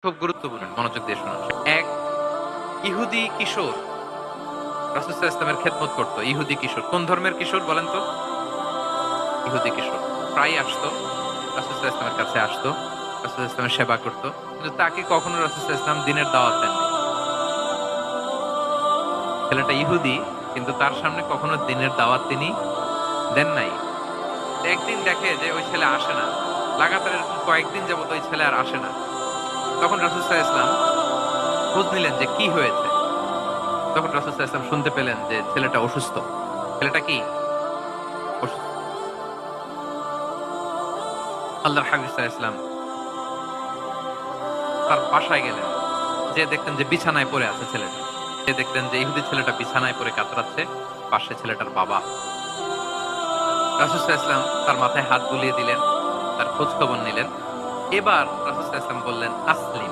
খুব গুরুত্বপূর্ণ, মনোযোগ দিয়ে শোনা। এক ইহুদি কিশোর রাসূল সাল্লাল্লাহু আলাইহি ওয়াসাল্লামের খেদমত করত। ইহুদি কিশোর, কোন ধর্মের কিশোর বলেন তো? ইহুদি কিশোর। প্রায়ই আসতো, রাসূল সাল্লাল্লাহু আলাইহি ওয়াসাল্লামের কাছে আসতো, রাসূল সাল্লাল্লাহু আলাইহি ওয়াসাল্লামের সেবা করত। কিন্তু তাকে কখনো রাসূল সাল্লাল্লাহু আলাইহি ওয়াসাল্লাম দ্বীনের দাওয়াত দেননি। ছেলেটা ইহুদি, কিন্তু তার সামনে কখনো দ্বীনের দাওয়াত তিনি দেন নাই। একদিন দেখে যে ওই ছেলে আসে না। লাগাতার এরকম কয়েকদিন যাবত ওই ছেলে আর আসে না। তখন রাসূল সাল্লাল্লাহু আলাইহি ওয়াসাল্লাম খোঁজ নিলেন যে কি হয়েছে। তখন রাসূল সাল্লাল্লাহু আলাইহি ওয়াসাল্লাম শুনতে পেলেন যে ছেলেটা অসুস্থ। ছেলেটা কি? অসুস্থ। আল্লাহর হাবিব সাল্লাল্লাহু আলাইহি ওয়াসাল্লাম তার বাসায় গেলেন। যেয়ে দেখলেন যে বিছানায় পড়ে আছে ছেলেটা। যেয়ে দেখলেন যে ইহুদি ছেলেটা বিছানায় পড়ে কাতরাচ্ছে। পাশে ছেলেটার বাবা। রাসূল সাল্লাল্লাহু আলাইহি ওয়াসাল্লাম তার মাথায় হাত বুলিয়ে দিলেন। তার খোঁজ খবর নিলেন। এবার রাসূল সাল্লাল্লাহু আলাইহি ওয়াসাল্লাম বললেন, আসলিম।